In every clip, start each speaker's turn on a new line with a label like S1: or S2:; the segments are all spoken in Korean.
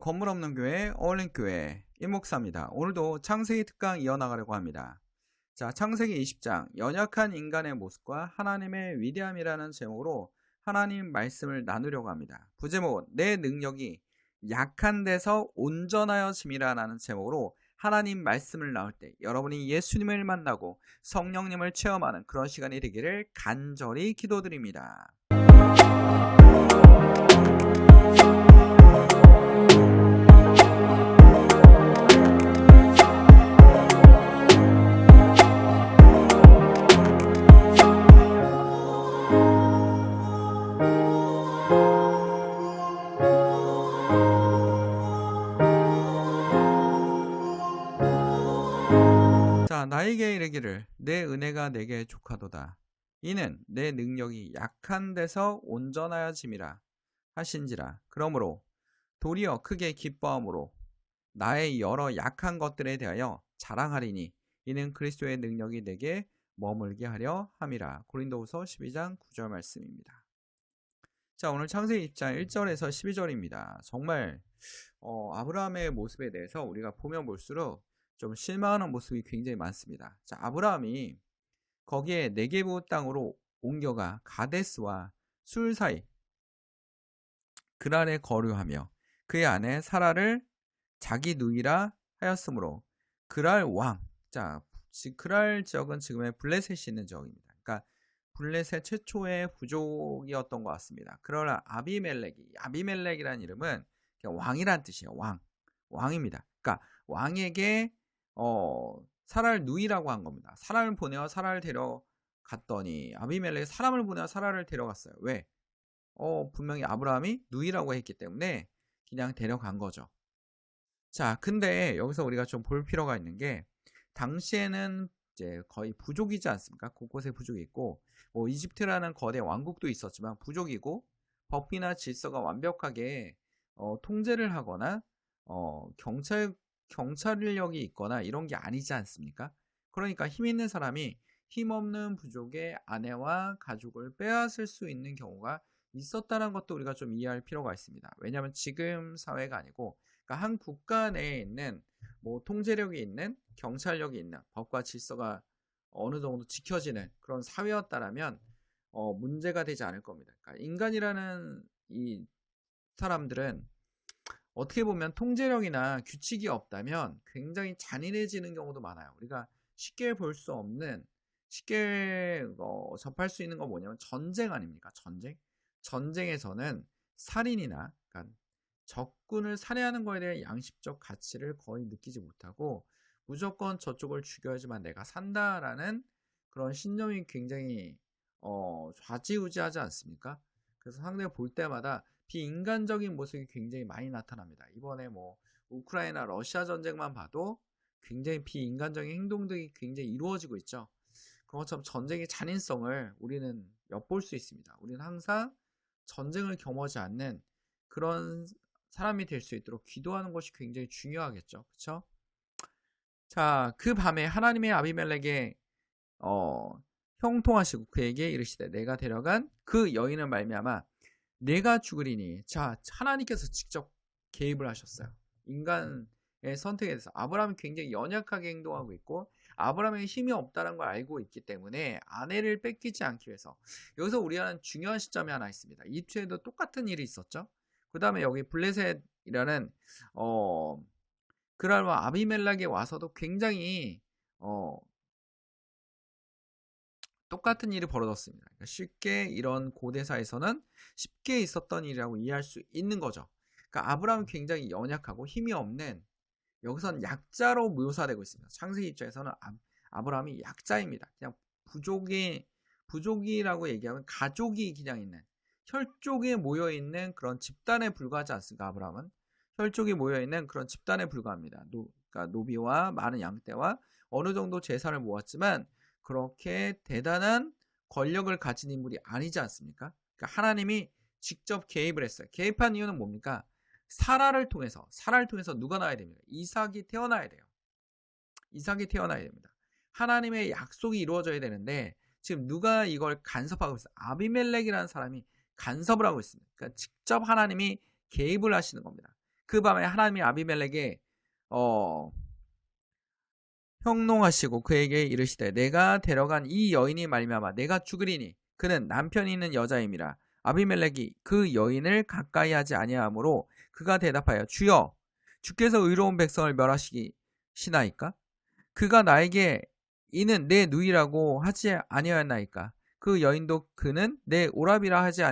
S1: 건물 없는 교회, 어울린 교회 임목사입니다. 오늘도 창세기 특강 이어나가려고 합니다. 자, 창세기 20장 연약한 인간의 모습과 하나님의 위대함이라는 제목으로 하나님 말씀을 나누려고 합니다. 부제목 내 능력이 약한 데서 온전하여짐이라는 제목으로 하나님 말씀을 나올 때 여러분이 예수님을 만나고 성령님을 체험하는 그런 시간이 되기를 간절히 기도드립니다. 자, 나에게 이르기를 내 은혜가 내게 족하도다. 이는 내 능력이 약한 데서 온전하여짐이라 하신지라. 그러므로 도리어 크게 기뻐함으로 나의 여러 약한 것들에 대하여 자랑하리니 이는 그리스도의 능력이 내게 머물게 하려 함이라. 고린도후서 12장 9절 말씀입니다. 자, 오늘 창세기 20장 1절에서 12절입니다. 정말 아브라함의 모습에 대해서 우리가 보면 볼수록 좀 실망하는 모습이 굉장히 많습니다. 자, 아브라함이 거기에 네게부 땅으로 옮겨가 가데스와 술 사이 그랄에 거류하며 그의 아내 사라를 자기 누이라 하였으므로 그랄 왕, 자, 그랄 지역은 지금의 블레셋이 있는 지역입니다. 그러니까 블레셋 최초의 부족이었던 것 같습니다. 그러나 아비멜렉이라는 이름은 왕이란 뜻이에요. 왕입니다. 그러니까 왕에게 사라를 누이라고 한 겁니다. 사라를 보내어 사라를 데려갔더니 아비멜렉이 사람을 보내어 사라를 데려갔어요. 왜? 분명히 아브라함이 누이라고 했기 때문에 그냥 데려간 거죠. 자, 근데 여기서 우리가 좀 볼 필요가 있는 게 당시에는 이제 거의 부족이지 않습니까? 곳곳에 부족이 있고 이집트라는 거대 왕국도 있었지만 부족이고 법이나 질서가 완벽하게 통제를 하거나 경찰력이 있거나 이런 게 아니지 않습니까? 그러니까 힘 있는 사람이 힘없는 부족의 아내와 가족을 빼앗을 수 있는 경우가 있었다는 것도 우리가 좀 이해할 필요가 있습니다. 왜냐하면 지금 사회가 아니고 그러니까 한 국가 내에 있는 통제력이 있는 경찰력이 있는 법과 질서가 어느 정도 지켜지는 그런 사회였다라면 문제가 되지 않을 겁니다. 그러니까 인간이라는 이 사람들은 어떻게 보면 통제력이나 규칙이 없다면 굉장히 잔인해지는 경우도 많아요. 우리가 쉽게 볼 수 없는, 쉽게 접할 수 있는 거 뭐냐면 전쟁 아닙니까? 전쟁에서는 살인이나 그러니까 적군을 살해하는 거에 대한 양심적 가치를 거의 느끼지 못하고 무조건 저쪽을 죽여야지만 내가 산다라는 그런 신념이 굉장히 좌지우지하지 않습니까? 그래서 상대가 볼 때마다 비인간적인 모습이 굉장히 많이 나타납니다. 이번에 우크라이나 러시아 전쟁만 봐도 굉장히 비인간적인 행동들이 굉장히 이루어지고 있죠. 그런 것처럼 전쟁의 잔인성을 우리는 엿볼 수 있습니다. 우리는 항상 전쟁을 경험하지 않는 그런 사람이 될 수 있도록 기도하는 것이 굉장히 중요하겠죠. 그렇죠? 자, 그 밤에 하나님의 아비멜렉에 형통하시고 그에게 이르시되 내가 데려간 그 여인을 말미암아 내가 죽으리니. 자, 하나님께서 직접 개입을 하셨어요. 인간의 선택에 대해서. 아브라함이 굉장히 연약하게 행동하고 있고 아브라함에게 힘이 없다는 걸 알고 있기 때문에 아내를 뺏기지 않기 위해서. 여기서 우리가 하는 중요한 시점이 하나 있습니다. 이투에도 똑같은 일이 있었죠. 그 다음에 여기 블레셋이라는 그랄과 아비멜렉에 와서도 굉장히 똑같은 일이 벌어졌습니다. 그러니까 쉽게 이런 고대사에서는 쉽게 있었던 일이라고 이해할 수 있는 거죠. 그러니까 아브라함은 굉장히 연약하고 힘이 없는, 여기서는 약자로 묘사되고 있습니다. 창세기 입장에서는 아브라함이 약자입니다. 그냥 부족이라고 얘기하면 가족이 그냥 있는, 혈족이 모여있는 그런 집단에 불과하지 않습니까? 아브라함은 혈족이 모여있는 그런 집단에 불과합니다. 그러니까 노비와 많은 양떼와 어느 정도 재산을 모았지만 그렇게 대단한 권력을 가진 인물이 아니지 않습니까? 그러니까 하나님이 직접 개입을 했어요. 개입한 이유는 뭡니까? 사라를 통해서 누가 나와야 됩니다. 이삭이 태어나야 돼요. 이삭이 태어나야 됩니다. 하나님의 약속이 이루어져야 되는데 지금 누가 이걸 간섭하고 있어요? 아비멜렉이라는 사람이 간섭을 하고 있습니다. 그러니까 직접 하나님이 개입을 하시는 겁니다. 그 밤에 하나님이 아비멜렉에 형농하시고 그에게 이르시되 내가 데려간 이 여인이 말미암아 내가 죽으리니 그는 남편이 있는 여자임이라. 아비멜렉이 그 여인을 가까이 하지 아니하므로 그가 대답하여 주여 주께서 의로운 백성을 멸하시나이까? 그가 나에게 이는 내 누이라고 하지 아니하였나이까? 그 여인도 그는 내 오라비라 하지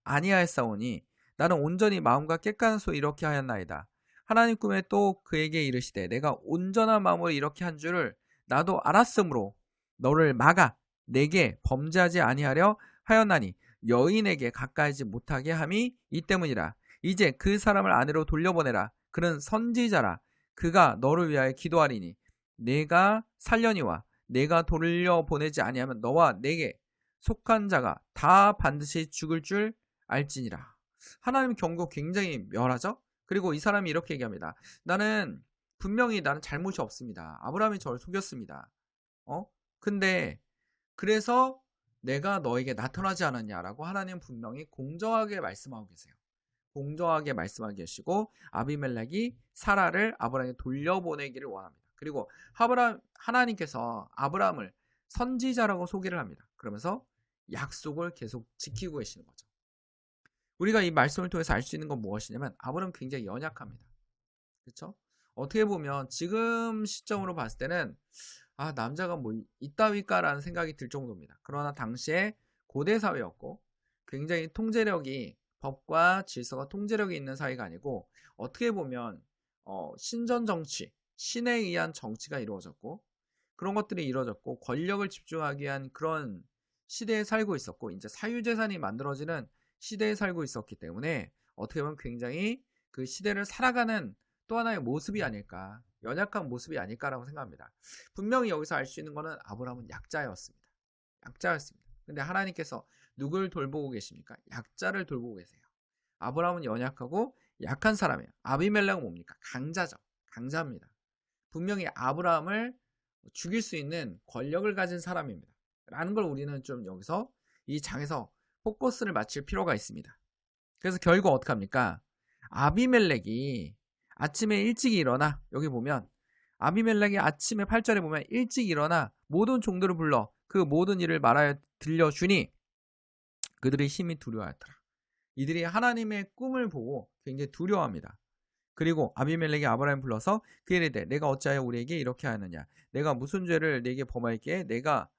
S1: 아니하였사오니 나는 온전히 마음과 객관소 이렇게 하였나이다. 하나님 꿈에 또 그에게 이르시되 내가 온전한 마음으로 이렇게 한 줄을 나도 알았으므로 너를 막아 내게 범죄하지 아니하려 하였나니 여인에게 가까이지 못하게 함이 이 때문이라. 이제 그 사람을 아내로 돌려보내라. 그는 선지자라. 그가 너를 위하여 기도하리니 내가 살려니와 내가 돌려보내지 아니하면 너와 내게 속한 자가 다 반드시 죽을 줄 알지니라. 하나님 경고 굉장히 멸하죠. 그리고 이 사람이 이렇게 얘기합니다. 분명히 나는 잘못이 없습니다. 아브라함이 저를 속였습니다. 근데 그래서 내가 너에게 나타나지 않았냐라고 하나님 분명히 공정하게 말씀하고 계세요. 공정하게 말씀하고 계시고 아비멜렉이 사라를 아브라함에게 돌려보내기를 원합니다. 그리고 하나님께서 아브라함을 선지자라고 소개를 합니다. 그러면서 약속을 계속 지키고 계시는 거죠. 우리가 이 말씀을 통해서 알 수 있는 건 무엇이냐면 아브라함은 굉장히 연약합니다. 그렇죠? 어떻게 보면 지금 시점으로 봤을 때는 남자가 뭐 이따위까라는 생각이 들 정도입니다. 그러나 당시에 고대 사회였고 굉장히 통제력이 법과 질서가 통제력이 있는 사회가 아니고 어떻게 보면 신전 정치, 신에 의한 정치가 이루어졌고 그런 것들이 이루어졌고 권력을 집중하기 위한 그런 시대에 살고 있었고 이제 사유재산이 만들어지는 시대에 살고 있었기 때문에 어떻게 보면 굉장히 그 시대를 살아가는 또 하나의 모습이 아닐까, 연약한 모습이 아닐까라고 생각합니다. 분명히 여기서 알 수 있는 것은 아브라함은 약자였습니다. 약자였습니다. 근데 하나님께서 누굴 돌보고 계십니까? 약자를 돌보고 계세요. 아브라함은 연약하고 약한 사람이에요. 아비멜렉은 뭡니까? 강자죠. 강자입니다. 분명히 아브라함을 죽일 수 있는 권력을 가진 사람입니다. 라는 걸 우리는 좀 여기서 이 장에서 포커스를 맞출 필요가 있습니다. 그래서 결국 어떻게 합니까? 아비멜렉이 아침에 일찍 일어나, 여기 보면 아비멜렉이 아침에 8절에 보면 일찍 일어나 모든 종들을 불러 그 모든 일을 말하여 들려주니 그들의 힘이 두려워하였더라. 이들이 하나님의 꿈을 보고 굉장히 두려워합니다. 그리고 아비멜렉이 아브라함을 불러서 그에게 이르되 내가 어찌하여 우리에게 이렇게 하느냐? 내가 무슨 죄를 네게 범하였기에 내가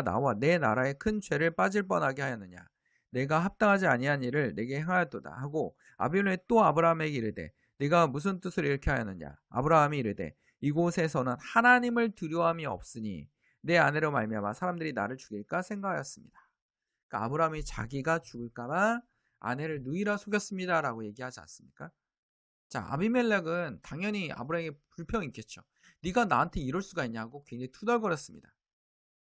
S1: 나와 내 나라의 큰 죄를 빠질 뻔하게 하였느냐? 내가 합당하지 아니한 일을 내게 행하였도다 하고 아비멜렉이 또 아브라함에게 이르되 네가 무슨 뜻으로 이렇게 하였느냐? 아브라함이 이르되 이곳에서는 하나님을 두려움이 없으니 내 아내로 말미암아 사람들이 나를 죽일까 생각하였습니다. 그러니까 아브라함이 자기가 죽을까봐 아내를 누이라 속였습니다 라고 얘기하지 않습니까? 자, 아비멜렉은 당연히 아브라함에게 불평이 있겠죠. 네가 나한테 이럴 수가 있냐고 굉장히 투덜거렸습니다.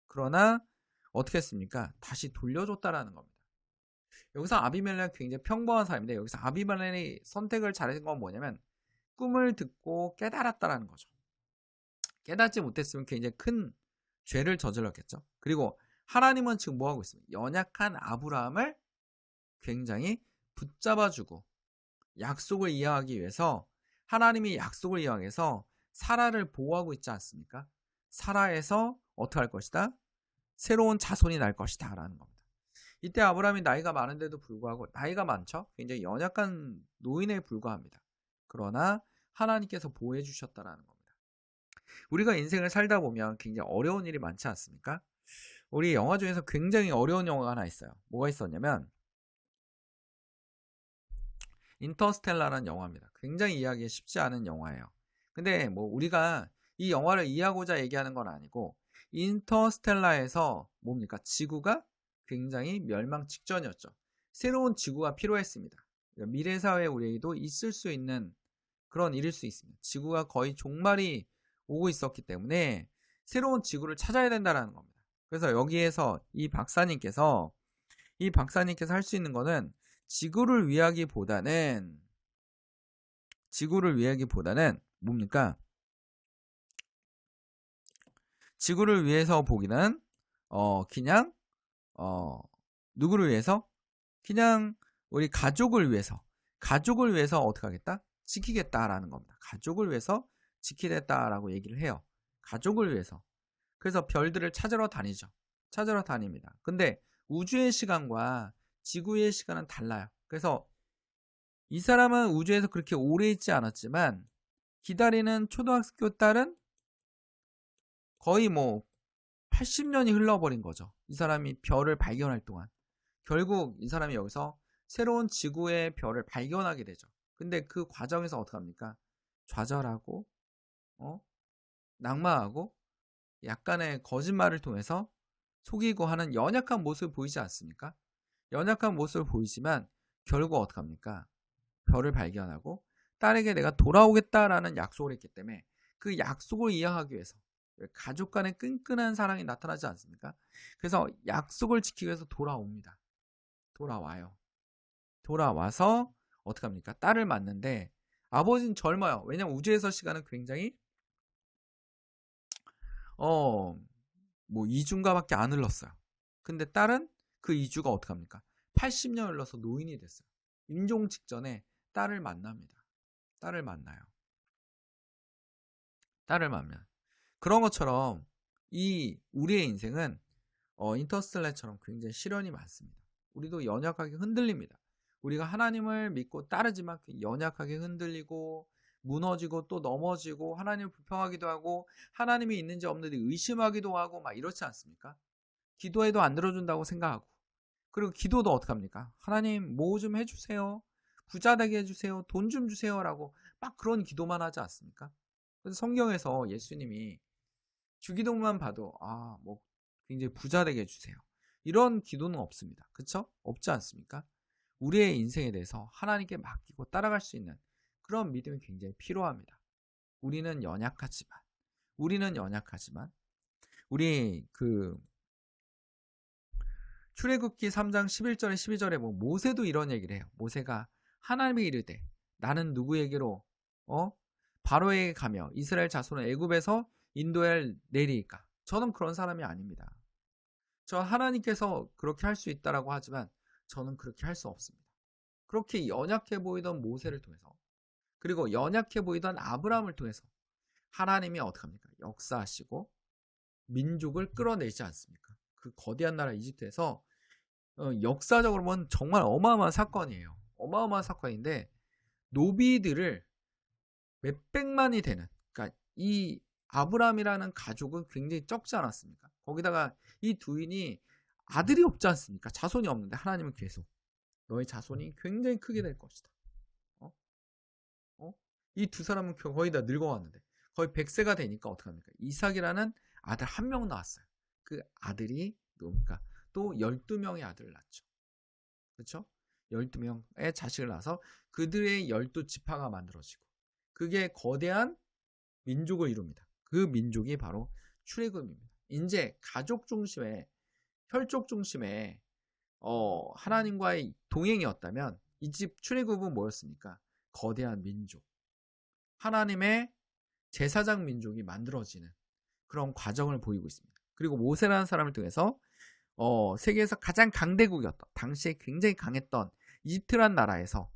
S1: 그러나 어떻게 했습니까? 다시 돌려줬다라는 겁니다. 여기서 아비멜렉은 굉장히 평범한 사람인데 여기서 아비멜렉이 선택을 잘한 건 뭐냐면 꿈을 듣고 깨달았다라는 거죠. 깨닫지 못했으면 굉장히 큰 죄를 저질렀겠죠. 그리고 하나님은 지금 뭐하고 있습니까? 연약한 아브라함을 굉장히 붙잡아주고 약속을 이해하기 위해서 하나님이 약속을 이해하기 위해서 사라를 보호하고 있지 않습니까? 사라에서 어떻게 할 것이다? 새로운 자손이 날 것이다 라는 겁니다. 이때 아브라함이 나이가 많은데도 불구하고 나이가 많죠? 굉장히 연약한 노인에 불과합니다. 그러나 하나님께서 보호해 주셨다라는 겁니다. 우리가 인생을 살다 보면 굉장히 어려운 일이 많지 않습니까? 우리 영화 중에서 굉장히 어려운 영화가 하나 있어요. 뭐가 있었냐면 인터스텔라라는 영화입니다. 굉장히 이해하기 쉽지 않은 영화예요. 근데 뭐 우리가 이 영화를 이해하고자 얘기하는 건 아니고 인터스텔라에서 뭡니까? 지구가 굉장히 멸망 직전이었죠. 새로운 지구가 필요했습니다. 그러니까 미래 사회에 우리에게도 있을 수 있는 그런 일일 수 있습니다. 지구가 거의 종말이 오고 있었기 때문에 새로운 지구를 찾아야 된다는 겁니다. 그래서 여기에서 이 박사님께서 할 수 있는 거는 지구를 위하기보다는 뭡니까? 지구를 위해서 보기는 그냥 누구를 위해서? 그냥 우리 가족을 위해서 어떻게 하겠다? 지키겠다라는 겁니다. 가족을 위해서 지키겠다라고 얘기를 해요. 가족을 위해서. 그래서 별들을 찾으러 다니죠. 찾으러 다닙니다. 근데 우주의 시간과 지구의 시간은 달라요. 그래서 이 사람은 우주에서 그렇게 오래 있지 않았지만 기다리는 초등학교 딸은 거의 뭐 80년이 흘러버린 거죠. 이 사람이 별을 발견할 동안. 결국 이 사람이 여기서 새로운 지구의 별을 발견하게 되죠. 근데 그 과정에서 어떡합니까? 좌절하고 낙마하고 약간의 거짓말을 통해서 속이고 하는 연약한 모습을 보이지 않습니까? 연약한 모습을 보이지만 결국 어떡합니까? 별을 발견하고 딸에게 내가 돌아오겠다라는 약속을 했기 때문에 그 약속을 이행하기 위해서 가족 간의 끈끈한 사랑이 나타나지 않습니까? 그래서 약속을 지키기 위해서 돌아옵니다. 돌아와요. 돌아와서 어떡합니까? 딸을 만는데 아버지는 젊어요. 왜냐면 우주에서 시간은 굉장히 뭐 2주인가밖에 안 흘렀어요. 근데 딸은 그 2주가 어떡합니까? 80년 흘러서 노인이 됐어요. 임종 직전에 딸을 만납니다. 딸을 만나요. 딸을 만나요. 그런 것처럼 우리의 인생은 인터스텔라처럼 굉장히 시련이 많습니다. 우리도 연약하게 흔들립니다. 우리가 하나님을 믿고 따르지만 연약하게 흔들리고 무너지고 또 넘어지고 하나님을 불평하기도 하고 하나님이 있는지 없는지 의심하기도 하고 막 이렇지 않습니까? 기도해도 안 들어준다고 생각하고 그리고 기도도 어떡합니까? 하나님 뭐 좀 해주세요. 부자 되게 해주세요. 돈 좀 주세요. 라고 막 그런 기도만 하지 않습니까? 그래서 성경에서 예수님이 주기도만 봐도 뭐 굉장히 부자 되게 해주세요. 이런 기도는 없습니다. 그렇죠? 없지 않습니까? 우리의 인생에 대해서 하나님께 맡기고 따라갈 수 있는 그런 믿음이 굉장히 필요합니다. 우리는 연약하지만 우리 출애굽기 3장 11절에 12절에 뭐 모세도 이런 얘기를 해요. 모세가 하나님이 이르되 나는 누구에게로 바로에게 가며 이스라엘 자손을 애굽에서 인도할 내리이까. 저는 그런 사람이 아닙니다. 저 하나님께서 그렇게 할 수 있다라고 하지만 저는 그렇게 할 수 없습니다. 그렇게 연약해 보이던 모세를 통해서 그리고 연약해 보이던 아브라함을 통해서 하나님이 어떡합니까? 역사하시고 민족을 끌어내지 않습니까? 그 거대한 나라 이집트에서 역사적으로 보면 정말 어마어마한 사건이에요. 어마어마한 사건인데 노비들을 몇백만이 되는 그러니까 이 아브라함이라는 가족은 굉장히 적지 않았습니까? 거기다가 이 두인이 아들이 없지 않습니까? 자손이 없는데 하나님은 계속 너의 자손이 굉장히 크게 될 것이다. 이 두 사람은 거의 다 늙어갔는데 거의 100세가 되니까 어떡합니까? 이삭이라는 아들 한 명 낳았어요. 그 아들이 누굽니까? 또 12명의 아들을 낳죠. 그렇죠? 12명의 자식을 낳아서 그들의 12지파가 만들어지고 그게 거대한 민족을 이룹니다. 그 민족이 바로 출애굽입니다. 이제 가족 중심의 혈족 중심의 하나님과의 동행이었다면 이 집 출애굽은 뭐였습니까? 거대한 민족. 하나님의 제사장 민족이 만들어지는 그런 과정을 보이고 있습니다. 그리고 모세라는 사람을 통해서 세계에서 가장 강대국이었던 당시에 굉장히 강했던 이집트란 나라에서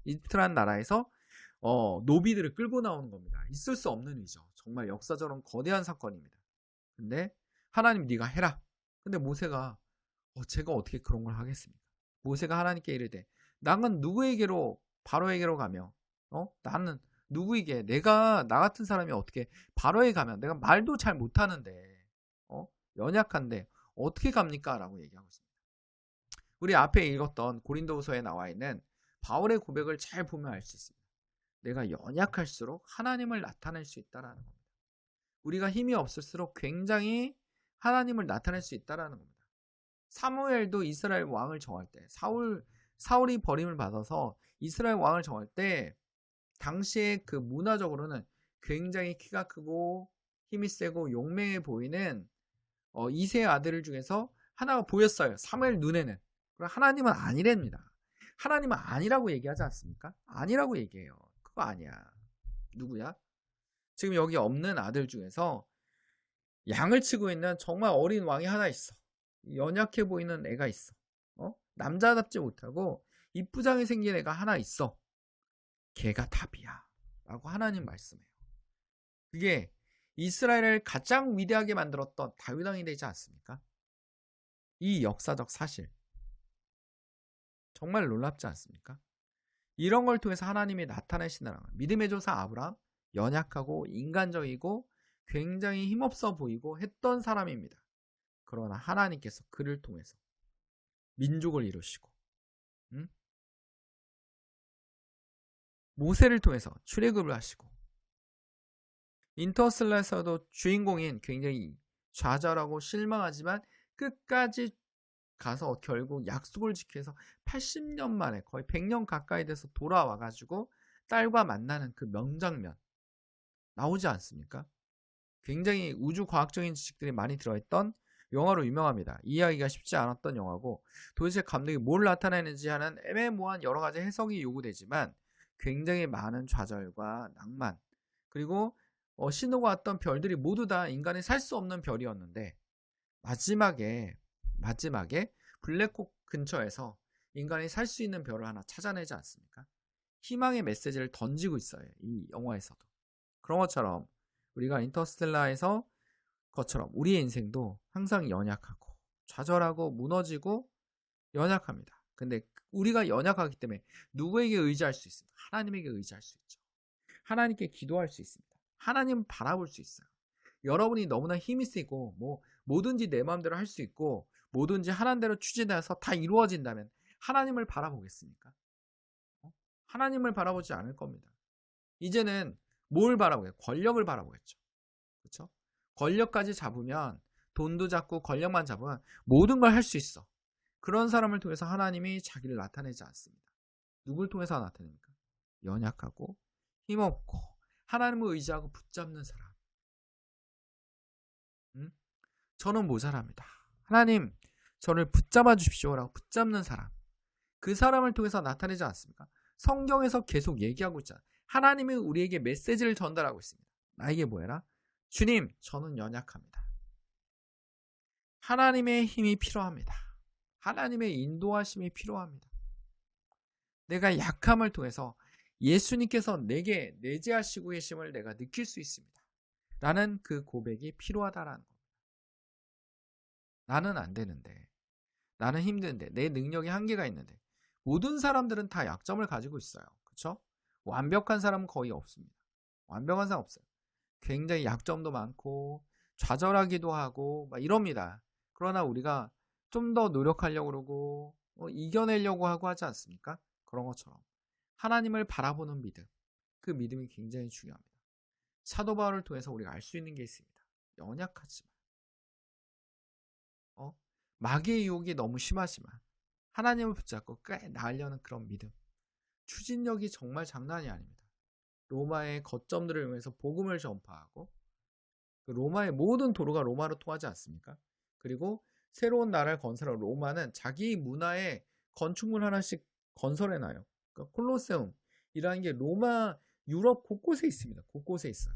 S1: 노비들을 끌고 나오는 겁니다. 있을 수 없는 일이죠. 정말 역사적으로 거대한 사건입니다. 근데 하나님 네가 해라. 근데 모세가 제가 어떻게 그런 걸 하겠습니까? 모세가 하나님께 이르되 나는 누구에게로 바로에게로 가며 나는 누구에게 내가 나 같은 사람이 어떻게 바로에 가면 내가 말도 잘 못하는데 연약한데 어떻게 갑니까? 라고 얘기하고 있습니다. 우리 앞에 읽었던 고린도후서에 나와 있는 바울의 고백을 잘 보면 알 수 있습니다. 내가 연약할수록 하나님을 나타낼 수 있다는 겁니다. 우리가 힘이 없을수록 굉장히 하나님을 나타낼 수 있다는 겁니다. 사무엘도 이스라엘 왕을 정할 때 사울이 버림을 받아서 이스라엘 왕을 정할 때 당시에 그 문화적으로는 굉장히 키가 크고 힘이 세고 용맹해 보이는 이세 아들 중에서 하나가 보였어요. 사무엘 눈에는. 그럼 하나님은 아니랍니다. 하나님은 아니라고 얘기하지 않습니까? 아니라고 얘기해요. 그거 아니야. 누구야? 지금 여기 없는 아들 중에서 양을 치고 있는 정말 어린 왕이 하나 있어. 연약해 보이는 애가 있어. 남자답지 못하고 이쁘장이 생긴 애가 하나 있어. 걔가 답이야. 라고 하나님 말씀해요. 그게 이스라엘을 가장 위대하게 만들었던 다윗 왕이 되지 않습니까? 이 역사적 사실 정말 놀랍지 않습니까? 이런 걸 통해서 하나님이 나타내신다는 거예요. 믿음의 조사 아브라함, 연약하고 인간적이고 굉장히 힘없어 보이고 했던 사람입니다. 그러나 하나님께서 그를 통해서 민족을 이루시고 모세를 통해서 출애굽을 하시고 인터스텔라에서도 주인공인 굉장히 좌절하고 실망하지만 끝까지 가서 결국 약속을 지켜서 80년 만에 거의 100년 가까이 돼서 돌아와가지고 딸과 만나는 그 명장면 나오지 않습니까? 굉장히 우주 과학적인 지식들이 많이 들어있던 영화로 유명합니다. 이해하기가 쉽지 않았던 영화고 도대체 감독이 뭘 나타내는지 하는 애매모호한 여러 가지 해석이 요구되지만 굉장히 많은 좌절과 낭만 그리고 신호가 왔던 별들이 모두 다 인간이 살 수 없는 별이었는데 마지막에 블랙홀 근처에서 인간이 살 수 있는 별을 하나 찾아내지 않습니까? 희망의 메시지를 던지고 있어요. 이 영화에서도. 그런 것처럼 우리가 인터스텔라에서 것처럼 우리의 인생도 항상 연약하고 좌절하고 무너지고 연약합니다. 근데 우리가 연약하기 때문에 누구에게 의지할 수 있습니까? 하나님에게 의지할 수 있죠. 하나님께 기도할 수 있습니다. 하나님 바라볼 수 있어요. 여러분이 너무나 힘이 세고 뭐든지 내 마음대로 할 수 있고 뭐든지 하나님대로 추진해서 다 이루어진다면 하나님을 바라보겠습니까? 하나님을 바라보지 않을 겁니다. 이제는 뭘 바라보겠어요? 권력을 바라보겠죠. 그렇죠? 권력까지 잡으면 돈도 잡고 권력만 잡으면 모든 걸 할 수 있어. 그런 사람을 통해서 하나님이 자기를 나타내지 않습니다. 누굴 통해서 나타냅니까? 연약하고 힘없고 하나님을 의지하고 붙잡는 사람. 저는 모자랍니다. 하나님 저를 붙잡아 주십시오라고 붙잡는 사람. 그 사람을 통해서 나타내지 않습니까? 성경에서 계속 얘기하고 있잖아요. 하나님이 우리에게 메시지를 전달하고 있습니다. 나에게 뭐해라? 주님 저는 연약합니다. 하나님의 힘이 필요합니다. 하나님의 인도하심이 필요합니다. 내가 약함을 통해서 예수님께서 내게 내재하시고 계심을 내가 느낄 수 있습니다. 라는 그 고백이 필요하다라는 겁니다. 나는 안 되는데, 나는 힘든데, 내 능력이 한계가 있는데 모든 사람들은 다 약점을 가지고 있어요. 그렇죠? 완벽한 사람은 거의 없습니다. 완벽한 사람 없어요. 굉장히 약점도 많고 좌절하기도 하고 막 이럽니다. 그러나 우리가 좀 더 노력하려고 그러고 이겨내려고 하고 하지 않습니까? 그런 것처럼 하나님을 바라보는 믿음, 그 믿음이 굉장히 중요합니다. 사도 바울을 통해서 우리가 알 수 있는 게 있습니다. 연약하지만 마귀의 유혹이 너무 심하지만 하나님을 붙잡고 꽤 나으려는 그런 믿음, 추진력이 정말 장난이 아닙니다. 로마의 거점들을 이용해서 복음을 전파하고 로마의 모든 도로가 로마로 통하지 않습니까? 그리고 새로운 나라를 건설하고 로마는 자기 문화의 건축물 하나씩 건설해놔요. 그러니까 콜로세움이라는 게 로마 유럽 곳곳에 있습니다. 곳곳에 있어요.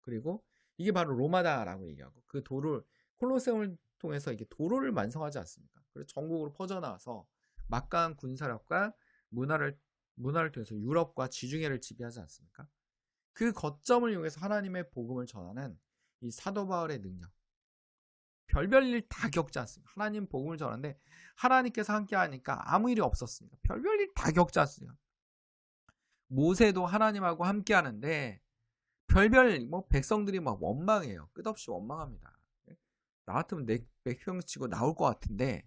S1: 그리고 이게 바로 로마다라고 얘기하고 그 도를 콜로세움을 통해서 이게 도로를 완성하지 않습니까? 그래서 전국으로 퍼져나와서 막강한 군사력과 문화를 통해서 유럽과 지중해를 지배하지 않습니까? 그 거점을 이용해서 하나님의 복음을 전하는 이 사도 바울의 능력, 별별 일 다 겪지 않습니다. 하나님 복음을 전하는데 하나님께서 함께 하니까 아무 일이 없었습니다. 별별 일 다 겪지 않습니다. 모세도 하나님하고 함께 하는데 별별 백성들이 막 원망해요. 끝없이 원망합니다. 나 같으면 내 백평 치고 나올 것 같은데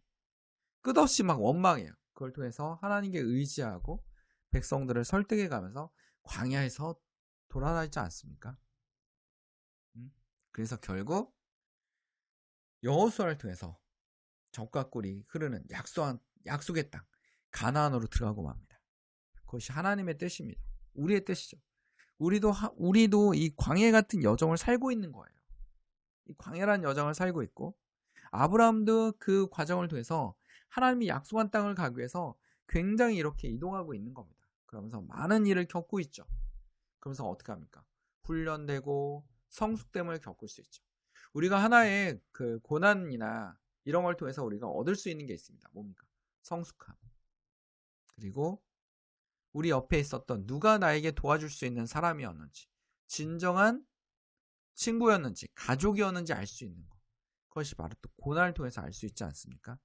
S1: 끝없이 막 원망해요. 그걸 통해서 하나님께 의지하고 백성들을 설득해 가면서 광야에서 돌아다니지 않습니까? 그래서 결국 여호수아를 통해서 적과 꿀이 흐르는 약속의 땅 가나안으로 들어가고 맙니다. 그것이 하나님의 뜻입니다. 우리의 뜻이죠. 우리도 이 광야 같은 여정을 살고 있는 거예요. 이 광야라는 여정을 살고 있고 아브라함도 그 과정을 통해서 하나님이 약속한 땅을 가기 위해서 굉장히 이렇게 이동하고 있는 겁니다. 그러면서 많은 일을 겪고 있죠. 그러면서 어떻게 합니까? 훈련되고 성숙됨을 겪을 수 있죠. 우리가 하나의 그 고난이나 이런 걸 통해서 우리가 얻을 수 있는 게 있습니다. 뭡니까? 성숙함. 그리고 우리 옆에 있었던 누가 나에게 도와줄 수 있는 사람이었는지, 진정한 친구였는지, 가족이었는지 알 수 있는 것. 그것이 바로 또 고난을 통해서 알 수 있지 않습니까?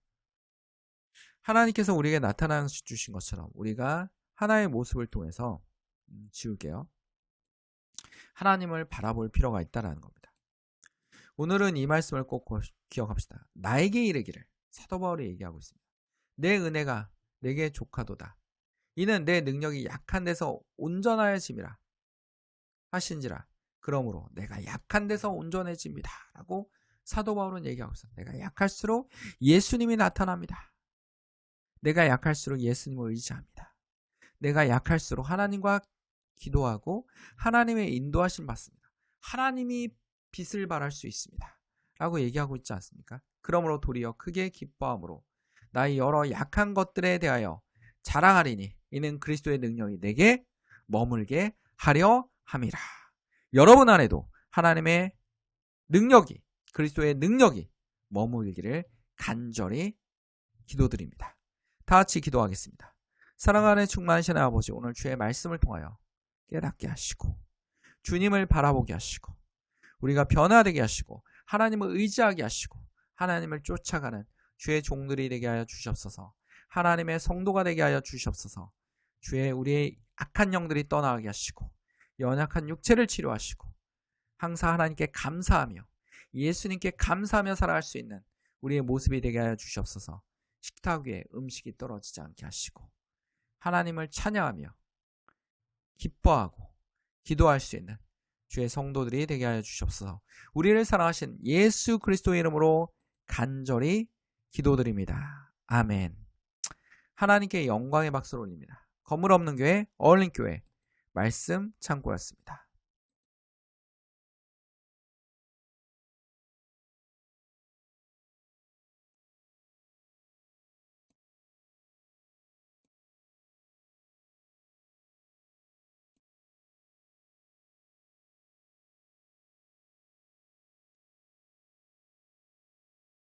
S1: 하나님께서 우리에게 나타나 주신 것처럼 우리가 하나의 모습을 통해서 지울게요. 하나님을 바라볼 필요가 있다는 겁니다. 오늘은 이 말씀을 꼭 기억합시다. 나에게 이르기를, 사도 바울이 얘기하고 있습니다. 내 은혜가 내게 족하도다. 이는 내 능력이 약한 데서 온전하여짐이라 하신지라. 그러므로 내가 약한 데서 온전해집니다. 라고 사도 바울은 얘기하고 있어요. 내가 약할수록 예수님이 나타납니다. 내가 약할수록 예수님을 의지합니다. 내가 약할수록 하나님과 기도하고 하나님의 인도하심 받습니다. 하나님이 빛을 발할 수 있습니다. 라고 얘기하고 있지 않습니까? 그러므로 도리어 크게 기뻐함으로 나의 여러 약한 것들에 대하여 자랑하리니 이는 그리스도의 능력이 내게 머물게 하려 함이라. 여러분 안에도 하나님의 능력이, 그리스도의 능력이 머물기를 간절히 기도드립니다. 다 같이 기도하겠습니다. 사랑하는 충만하신 아버지, 오늘 주의 말씀을 통하여 깨닫게 하시고 주님을 바라보게 하시고 우리가 변화되게 하시고 하나님을 의지하게 하시고 하나님을 쫓아가는 주의 종들이 되게 하여 주시옵소서. 하나님의 성도가 되게 하여 주시옵소서. 주의 우리의 악한 영들이 떠나가게 하시고 연약한 육체를 치료하시고 항상 하나님께 감사하며 예수님께 감사하며 살아갈 수 있는 우리의 모습이 되게 하여 주시옵소서. 식탁 위에 음식이 떨어지지 않게 하시고 하나님을 찬양하며 기뻐하고 기도할 수 있는 주의 성도들이 되게 하여 주시옵소서. 우리를 사랑하신 예수 그리스도의 이름으로 간절히 기도드립니다. 아멘. 하나님께 영광의 박수를 올립니다. 건물 없는 교회, 어울린 교회 말씀 창고였습니다.